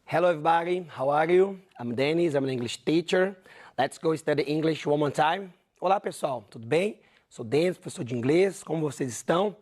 Hello everybody, how are you? I'm Dennis, I'm an English teacher. Let's go study English one more time. Olá pessoal, tudo bem? Sou Dennis, professor de inglês, como vocês estão?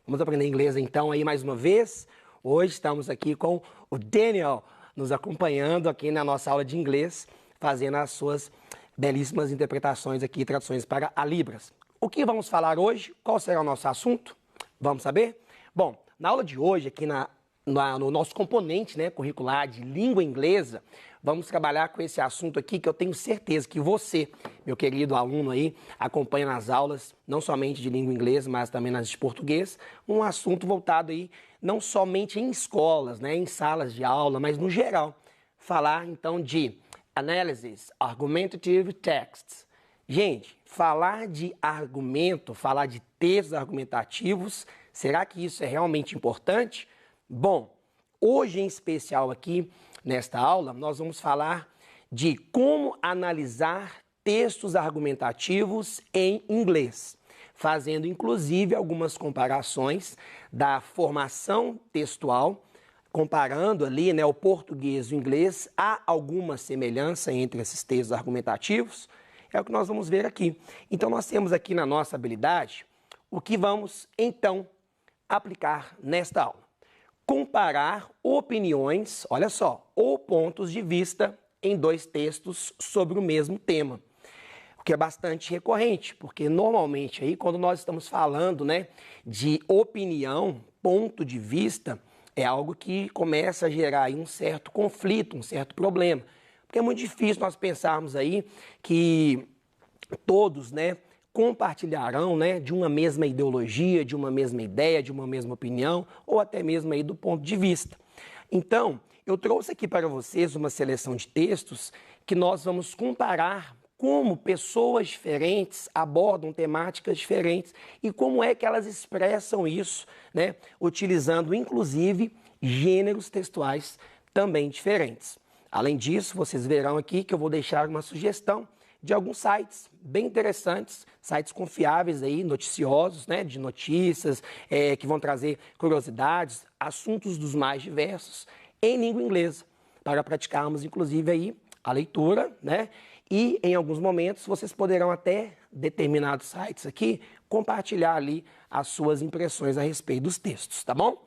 Vamos aprender inglês então aí mais uma vez. Hoje estamos aqui com o Daniel nos acompanhando aqui na nossa aula de inglês, fazendo as suas belíssimas interpretações aqui, traduções para a Libras. O que vamos falar hoje? Qual será o nosso assunto? Vamos saber? Bom, na aula de hoje, aqui no nosso componente, né, curricular de língua inglesa, vamos trabalhar com esse assunto aqui que eu tenho certeza que você, meu querido aluno aí, acompanha nas aulas, não somente de língua inglesa, mas também nas de português, um assunto voltado aí não somente em escolas, né, em salas de aula, mas no geral. Falar então de Analysis, Argumentative Texts. Gente, falar de argumento, falar de textos argumentativos, será que isso é realmente importante? Bom, hoje em especial aqui, nesta aula, nós vamos falar de como analisar textos argumentativos em inglês, fazendo inclusive algumas comparações da formação textual, comparando ali, né, o português e o inglês, há alguma semelhança entre esses textos argumentativos? É o que nós vamos ver aqui. Então, nós temos aqui na nossa habilidade o que vamos, então, aplicar nesta aula. Comparar opiniões, olha só, ou pontos de vista em dois textos sobre o mesmo tema. O que é bastante recorrente, porque normalmente aí, quando nós estamos falando, né, de opinião, ponto de vista, é algo que começa a gerar aí um certo conflito, um certo problema. Porque é muito difícil nós pensarmos aí que todos, né, compartilharão, né, de uma mesma ideologia, de uma mesma ideia, de uma mesma opinião, ou até mesmo aí do ponto de vista. Então, eu trouxe aqui para vocês uma seleção de textos que nós vamos comparar como pessoas diferentes abordam temáticas diferentes e como é que elas expressam isso, né, utilizando inclusive gêneros textuais também diferentes. Além disso, vocês verão aqui que eu vou deixar uma sugestão de alguns sites bem interessantes, sites confiáveis aí, noticiosos, né, de notícias, que vão trazer curiosidades, assuntos dos mais diversos em língua inglesa, para praticarmos inclusive aí a leitura, né, e em alguns momentos vocês poderão até, determinados sites aqui, compartilhar ali as suas impressões a respeito dos textos, tá bom?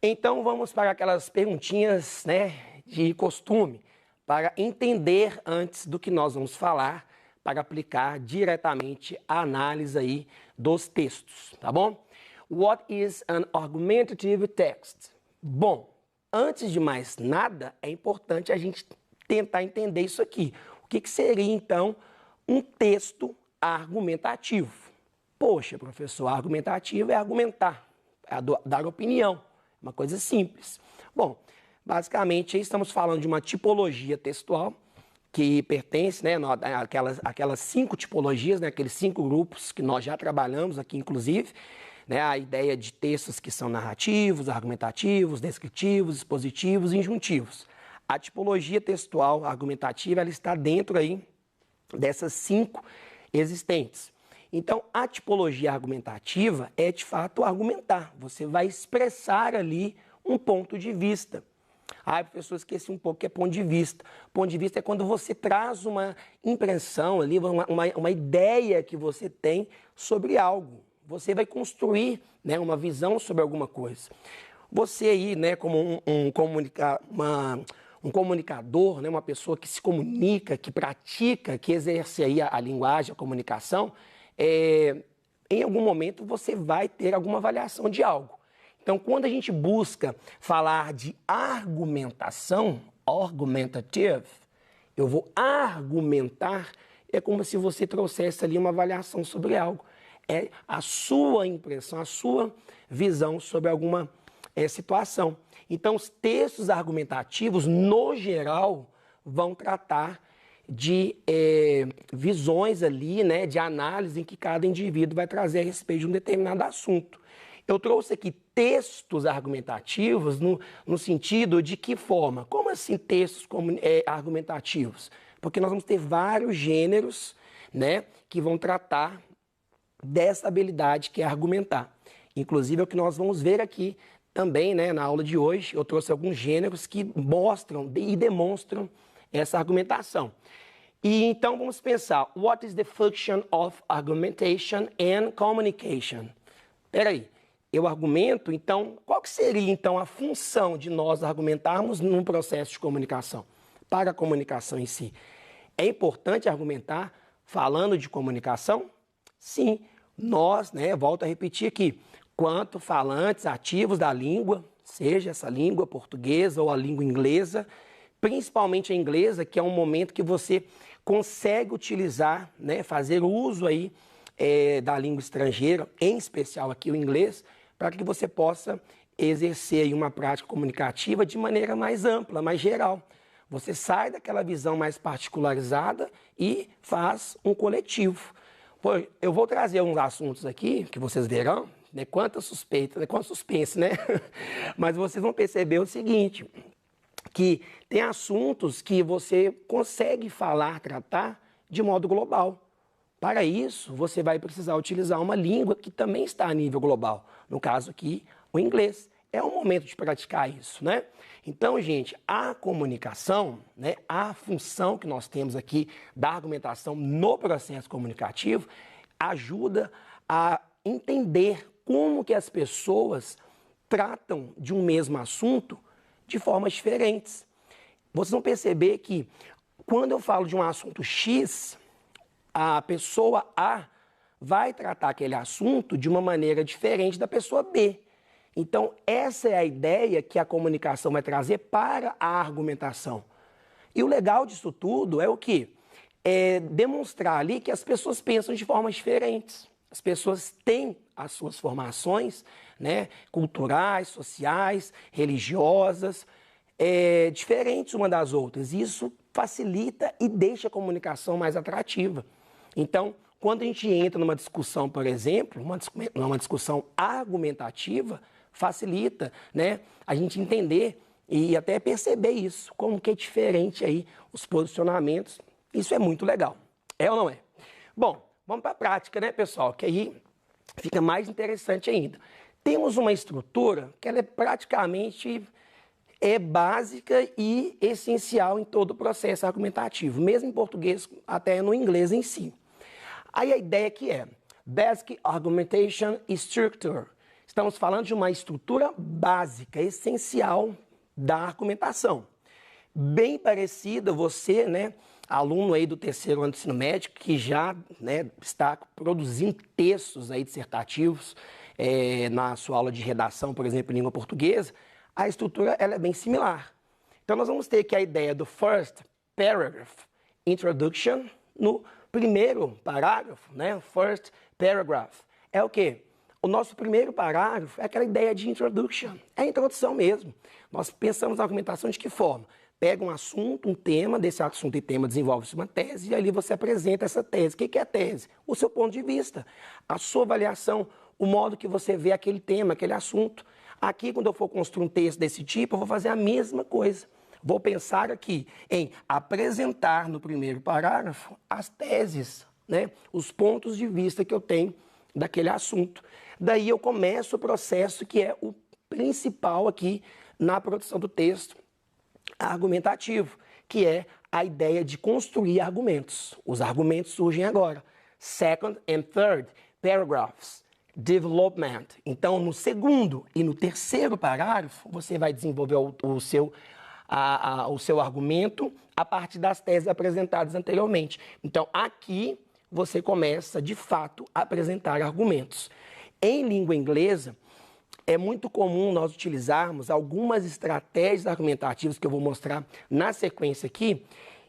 Então vamos para aquelas perguntinhas, né, de costume, para entender antes do que nós vamos falar, para aplicar diretamente a análise aí dos textos, tá bom? What is an argumentative text? Bom, antes de mais nada, é importante a gente tentar entender isso aqui. O que seria, então, um texto argumentativo? Poxa, professor, argumentativo é argumentar, é dar opinião, uma coisa simples. Bom, basicamente, estamos falando de uma tipologia textual que pertence, né, àquelas 5 tipologias, né, aqueles 5 grupos que nós já trabalhamos aqui, inclusive, né, a ideia de textos que são narrativos, argumentativos, descritivos, expositivos e injuntivos. A tipologia textual argumentativa, ela está dentro aí dessas 5 existentes. Então, a tipologia argumentativa é, de fato, argumentar. Você vai expressar ali um ponto de vista. Professor, esqueci um pouco que é ponto de vista. Ponto de vista é quando você traz uma impressão ali, uma ideia que você tem sobre algo. Você vai construir, né, uma visão sobre alguma coisa. Você aí, né, como um comunicador, né, uma pessoa que se comunica, que pratica, que exerce aí a linguagem, a comunicação, em algum momento você vai ter alguma avaliação de algo. Então, quando a gente busca falar de argumentação, argumentative, eu vou argumentar, é como se você trouxesse ali uma avaliação sobre algo. É a sua impressão, a sua visão sobre alguma situação. Então, os textos argumentativos, no geral, vão tratar de visões ali, né, de análise em que cada indivíduo vai trazer a respeito de um determinado assunto. Eu trouxe aqui textos argumentativos no sentido de que forma? Como assim textos argumentativos? Porque nós vamos ter vários gêneros, né, que vão tratar dessa habilidade que é argumentar. Inclusive é o que nós vamos ver aqui também, né, na aula de hoje, eu trouxe alguns gêneros que mostram e demonstram essa argumentação. E então vamos pensar, what is the function of argumentation and communication? Peraí, eu argumento, então, qual que seria então a função de nós argumentarmos num processo de comunicação, para a comunicação em si? É importante argumentar falando de comunicação? Sim, nós, né, volto a repetir aqui, quanto falantes ativos da língua, seja essa língua portuguesa ou a língua inglesa, principalmente a inglesa, que é um momento que você consegue utilizar, né, fazer uso aí da língua estrangeira, em especial aqui o inglês, para que você possa exercer aí uma prática comunicativa de maneira mais ampla, mais geral. Você sai daquela visão mais particularizada e faz um coletivo. Pô, eu vou trazer uns assuntos aqui que vocês verão, né, quanta suspeita, né, quanto suspense, né? Mas vocês vão perceber o seguinte, que tem assuntos que você consegue falar, tratar de modo global. Para isso, você vai precisar utilizar uma língua que também está a nível global. No caso aqui, o inglês. É o momento de praticar isso, né? Então, gente, a comunicação, né, a função que nós temos aqui da argumentação no processo comunicativo ajuda a entender como que as pessoas tratam de um mesmo assunto de formas diferentes. Vocês vão perceber que quando eu falo de um assunto X, a pessoa A vai tratar aquele assunto de uma maneira diferente da pessoa B. Então, essa é a ideia que a comunicação vai trazer para a argumentação. E o legal disso tudo é o quê? É demonstrar ali que as pessoas pensam de formas diferentes. As pessoas têm as suas formações, né, culturais, sociais, religiosas, diferentes uma das outras. Isso facilita e deixa a comunicação mais atrativa. Então, quando a gente entra numa discussão, por exemplo, numa discussão argumentativa, facilita, né, a gente entender e até perceber isso, como que é diferente aí os posicionamentos. Isso é muito legal. É ou não é? Bom, vamos para a prática, né, pessoal? Que aí fica mais interessante ainda. Temos uma estrutura que ela é praticamente básica e essencial em todo o processo argumentativo, mesmo em português, até no inglês em si. Aí a ideia que é Basic Argumentation Structure. Estamos falando de uma estrutura básica, essencial da argumentação. Bem parecida, você, né, aluno aí do terceiro ano do ensino médio, que já, né, está produzindo textos aí dissertativos na sua aula de redação, por exemplo, em língua portuguesa, a estrutura ela é bem similar. Então nós vamos ter aqui a ideia do first paragraph, introduction, no primeiro parágrafo, né, first paragraph, é o quê? O nosso primeiro parágrafo é aquela ideia de introduction, é a introdução mesmo. Nós pensamos na argumentação de que forma? Pega um assunto, um tema, desse assunto e tema desenvolve-se uma tese e ali você apresenta essa tese. O que é a tese? O seu ponto de vista, a sua avaliação, o modo que você vê aquele tema, aquele assunto. Aqui, quando eu for construir um texto desse tipo, eu vou fazer a mesma coisa. Vou pensar aqui em apresentar no primeiro parágrafo as teses, né, os pontos de vista que eu tenho daquele assunto. Daí eu começo o processo que é o principal aqui na produção do texto argumentativo, que é a ideia de construir argumentos. Os argumentos surgem agora. Second and third paragraphs, development. Então, no segundo e no terceiro parágrafo, você vai desenvolver o seu argumento a partir das teses apresentadas anteriormente. Então, aqui você começa, de fato, a apresentar argumentos. Em língua inglesa, é muito comum nós utilizarmos algumas estratégias argumentativas que eu vou mostrar na sequência aqui,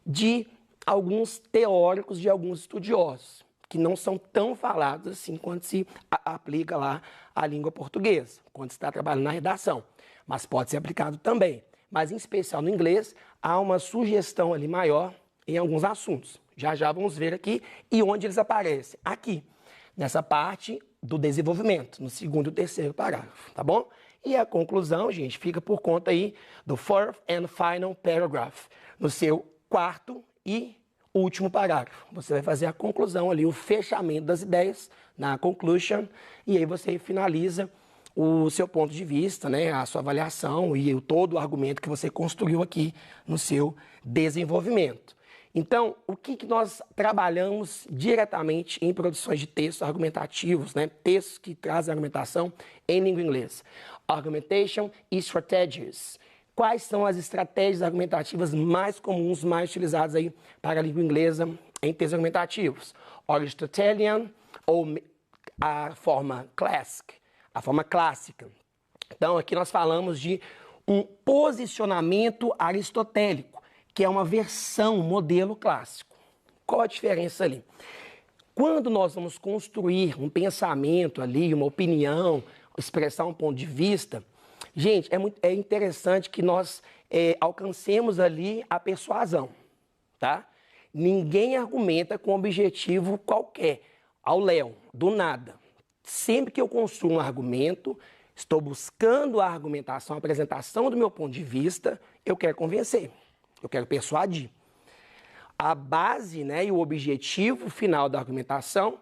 de alguns teóricos, de alguns estudiosos, que não são tão falados assim quando se aplica lá a língua portuguesa, quando se está trabalhando na redação, mas pode ser aplicado também. Mas, em especial no inglês, há uma sugestão ali maior em alguns assuntos. Já já vamos ver aqui e onde eles aparecem. Aqui, nessa parte do desenvolvimento, no segundo e terceiro parágrafo, tá bom? E a conclusão, gente, fica por conta aí do fourth and final paragraph, no seu quarto e último parágrafo. Você vai fazer a conclusão ali, o fechamento das ideias na conclusion, e aí você finaliza o seu ponto de vista, né, a sua avaliação e todo o argumento que você construiu aqui no seu desenvolvimento. Então, o que nós trabalhamos diretamente em produções de textos argumentativos, né, textos que trazem argumentação em língua inglesa? Argumentation Strategies. Quais são as estratégias argumentativas mais comuns, mais utilizadas aí para a língua inglesa em textos argumentativos? Aristotelian ou a forma classic, a forma clássica. Então, aqui nós falamos de um posicionamento aristotélico, que é uma versão, modelo clássico. Qual a diferença ali? Quando nós vamos construir um pensamento ali, uma opinião, expressar um ponto de vista, gente, é interessante que nós alcancemos ali a persuasão, tá? Ninguém argumenta com um objetivo qualquer, ao léu, do nada. Sempre que eu construo um argumento, estou buscando a argumentação, a apresentação do meu ponto de vista, eu quero convencer, eu quero persuadir. A base, né, e o objetivo final da argumentação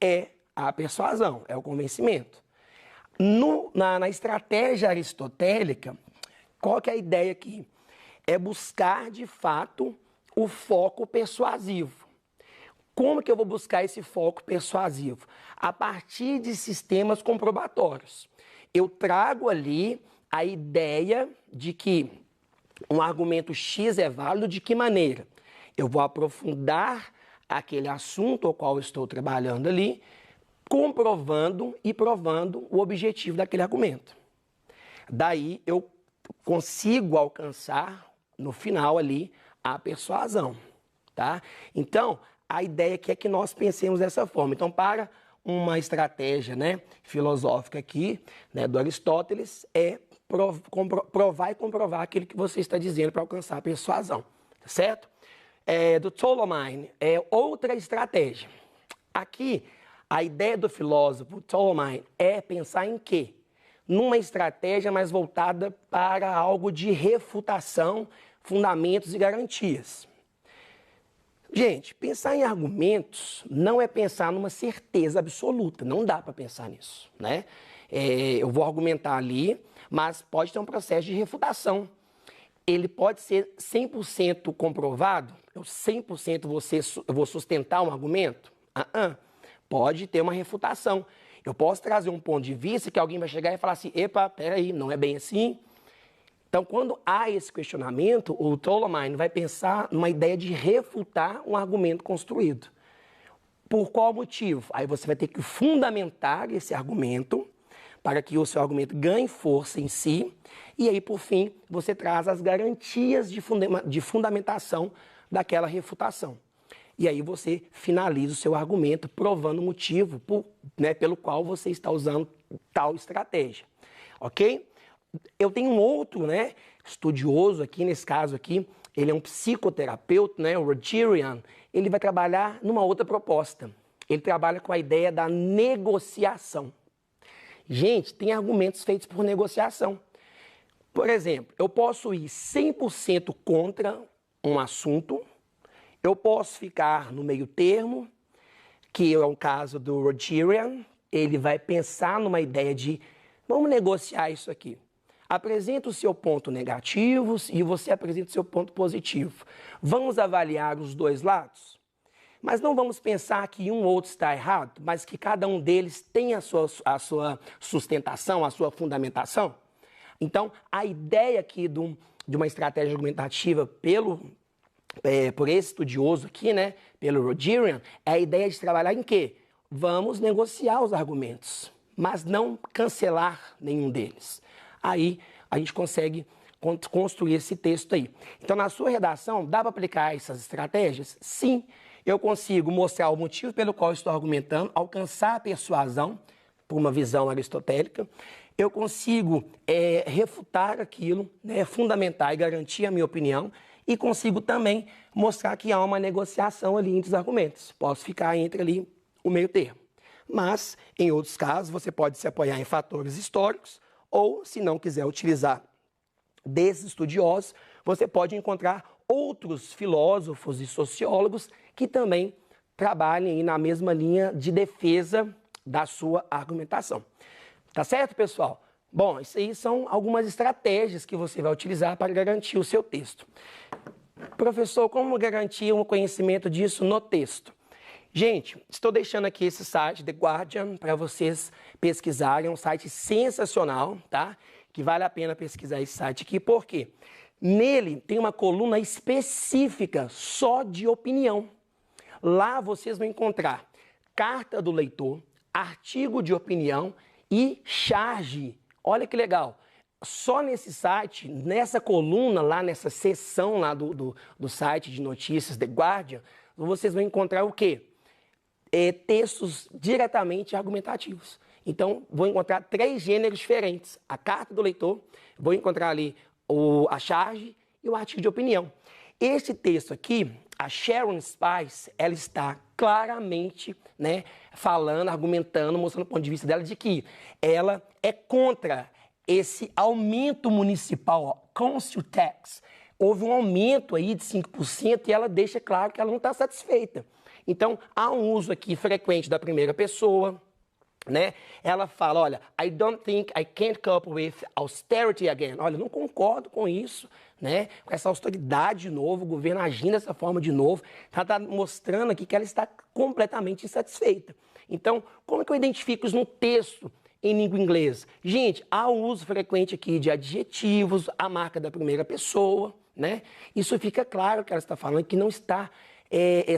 é a persuasão, é o convencimento. Na estratégia aristotélica, qual que é a ideia aqui? É buscar, de fato, o foco persuasivo. Como que eu vou buscar esse foco persuasivo? A partir de sistemas comprobatórios. Eu trago ali a ideia de que um argumento X é válido de que maneira? Eu vou aprofundar aquele assunto ao qual eu estou trabalhando ali, comprovando e provando o objetivo daquele argumento. Daí eu consigo alcançar, no final ali, a persuasão, tá? Então, a ideia aqui é que nós pensemos dessa forma. Então, para uma estratégia, né, filosófica aqui, né, do Aristóteles, é provar e comprovar aquilo que você está dizendo para alcançar a persuasão, tá certo? Do Ptolemy é outra estratégia. Aqui, a ideia do filósofo Ptolemy é pensar em quê? Numa estratégia mais voltada para algo de refutação, fundamentos e garantias. Gente, pensar em argumentos não é pensar numa certeza absoluta, não dá para pensar nisso, né? Eu vou argumentar ali, mas pode ter um processo de refutação. Ele pode ser 100% comprovado? Eu 100% vou sustentar um argumento? Pode ter uma refutação. Eu posso trazer um ponto de vista que alguém vai chegar e falar assim, epa, peraí, não é bem assim. Então, quando há esse questionamento, o Ptolemy vai pensar numa ideia de refutar um argumento construído. Por qual motivo? Aí você vai ter que fundamentar esse argumento para que o seu argumento ganhe força em si. E aí, por fim, você traz as garantias de fundamentação daquela refutação. E aí você finaliza o seu argumento provando o motivo pelo qual você está usando tal estratégia. Ok? Eu tenho um outro, né, estudioso aqui, nesse caso aqui, ele é um psicoterapeuta, né, o Rogerian, ele vai trabalhar numa outra proposta. Ele trabalha com a ideia da negociação. Gente, tem argumentos feitos por negociação. Por exemplo, eu posso ir 100% contra um assunto, eu posso ficar no meio termo, que é o caso do Rogerian, ele vai pensar numa ideia de, vamos negociar isso aqui. Apresenta o seu ponto negativo e você apresenta o seu ponto positivo. Vamos avaliar os dois lados? Mas não vamos pensar que um ou outro está errado, mas que cada um deles tem a sua sustentação, a sua fundamentação? Então, a ideia aqui de uma estratégia argumentativa por esse estudioso aqui, né, pelo Rogerian, é a ideia de trabalhar em quê? Vamos negociar os argumentos, mas não cancelar nenhum deles. Aí a gente consegue construir esse texto aí. Então, na sua redação, dá para aplicar essas estratégias? Sim, eu consigo mostrar o motivo pelo qual estou argumentando, alcançar a persuasão por uma visão aristotélica. Eu consigo refutar aquilo, né, fundamentar e garantir a minha opinião. E consigo também mostrar que há uma negociação ali entre os argumentos. Posso ficar entre ali o meio termo. Mas, em outros casos, você pode se apoiar em fatores históricos ou, se não quiser utilizar desses estudiosos, você pode encontrar outros filósofos e sociólogos que também trabalhem na mesma linha de defesa da sua argumentação. Tá certo, pessoal? Bom, isso aí são algumas estratégias que você vai utilizar para garantir o seu texto. Professor, como garantir o conhecimento disso no texto? Gente, estou deixando aqui esse site, The Guardian, para vocês pesquisarem. É um site sensacional, tá? Que vale a pena pesquisar esse site aqui. Por quê? Nele tem uma coluna específica só de opinião. Lá vocês vão encontrar carta do leitor, artigo de opinião e charge. Olha que legal. Só nesse site, nessa coluna lá, nessa seção lá do site de notícias The Guardian, vocês vão encontrar o quê? Textos diretamente argumentativos. Então, vou encontrar 3 gêneros diferentes. A carta do leitor, vou encontrar ali a charge e o artigo de opinião. Esse texto aqui, a Sharon Spice, ela está claramente, né, falando, argumentando, mostrando o ponto de vista dela de que ela é contra esse aumento municipal, council tax. Houve um aumento aí de 5% e ela deixa claro que ela não está satisfeita. Então, há um uso aqui frequente da primeira pessoa, né? Ela fala, olha, I don't think I can't cope with austerity again. Olha, eu não concordo com isso, né? Com essa austeridade de novo, o governo agindo dessa forma de novo. Ela está mostrando aqui que ela está completamente insatisfeita. Então, como é que eu identifico isso no texto em língua inglesa? Gente, há o uso frequente aqui de adjetivos, a marca da primeira pessoa, né? Isso fica claro que ela está falando que não está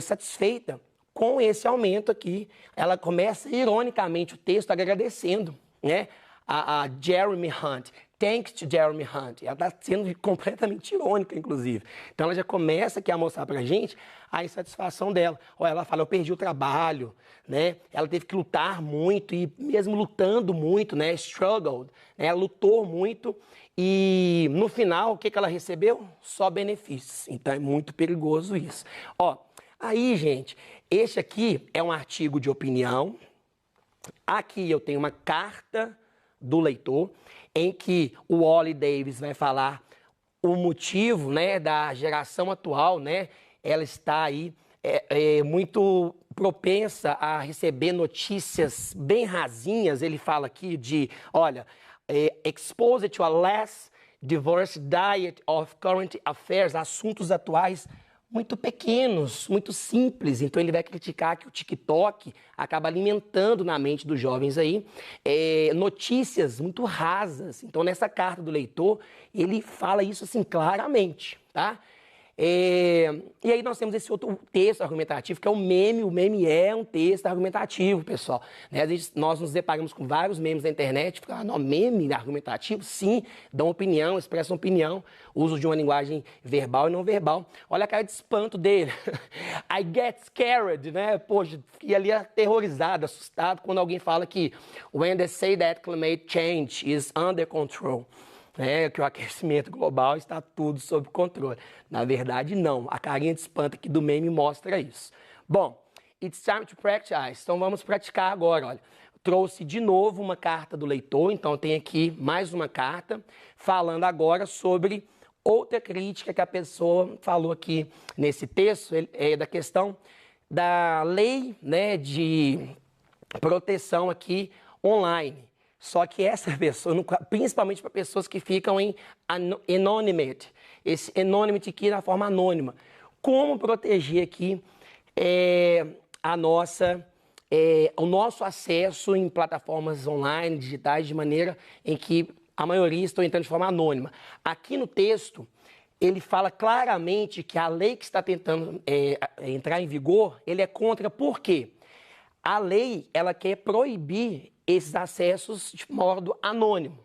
satisfeita com esse aumento aqui. Ela começa ironicamente o texto agradecendo, né, a Jeremy Hunt. Thanks to Jeremy Hunt. Ela está sendo completamente irônica, inclusive. Então ela já começa aqui a mostrar pra gente a insatisfação dela. Olha, ela fala, eu perdi o trabalho, né? Ela teve que lutar muito e mesmo lutando muito, né? Struggled, né? Ela lutou muito e no final o que ela recebeu? Só benefícios. Então é muito perigoso isso. Ó, aí, gente, este aqui é um artigo de opinião. Aqui eu tenho uma carta do leitor, em que o Oli Davis vai falar o motivo, né, da geração atual, né? Ela está aí muito propensa a receber notícias bem rasinhas. Ele fala aqui de, olha, exposed to a less diverse diet of current affairs, assuntos atuais muito pequenos, muito simples. Então ele vai criticar que o TikTok acaba alimentando na mente dos jovens aí notícias muito rasas. Então nessa carta do leitor ele fala isso assim claramente, tá? E aí nós temos esse outro texto argumentativo, que é o meme. O meme é um texto argumentativo, pessoal. Né? Às vezes nós nos deparamos com vários memes na internet, ficam, não, meme argumentativo? Sim, dão opinião, expressam opinião, uso de uma linguagem verbal e não verbal. Olha a cara de espanto dele. I get scared, né? Poxa, fiquei ali aterrorizado, assustado, quando alguém fala que when they say that climate change is under control. Que o aquecimento global está tudo sob controle. Na verdade, não. A carinha de espanto aqui do meme mostra isso. Bom, it's time to practice. Então, vamos praticar agora. Olha, trouxe de novo uma carta do leitor. Então, tem aqui mais uma carta falando agora sobre outra crítica que a pessoa falou aqui nesse texto, da questão da lei, né, de proteção aqui online. Só que essa pessoa, principalmente para pessoas que ficam em anonymity, esse anonymity aqui na forma anônima. Como proteger aqui o nosso acesso em plataformas online, digitais, de maneira em que a maioria estão entrando de forma anônima. Aqui no texto, ele fala claramente que a lei que está tentando entrar em vigor, ele é contra. Por quê? A lei, ela quer proibir esses acessos de modo anônimo.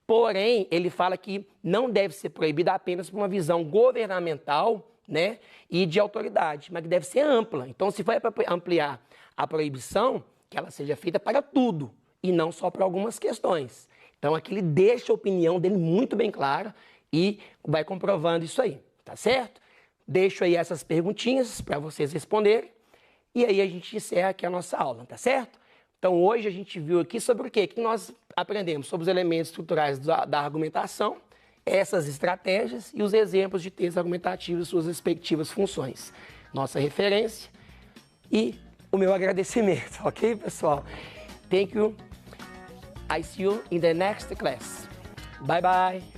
Porém, ele fala que não deve ser proibida apenas por uma visão governamental, né, e de autoridade, mas que deve ser ampla. Então, se for para ampliar a proibição, que ela seja feita para tudo e não só para algumas questões. Então, aqui ele deixa a opinião dele muito bem clara e vai comprovando isso aí, tá certo? Deixo aí essas perguntinhas para vocês responderem e aí a gente encerra aqui a nossa aula, tá certo? Então, hoje a gente viu aqui sobre o quê? Que nós aprendemos sobre os elementos estruturais da argumentação, essas estratégias e os exemplos de texto argumentativo e suas respectivas funções. Nossa referência e o meu agradecimento, ok, pessoal? Thank you I see you in the next class. Bye bye.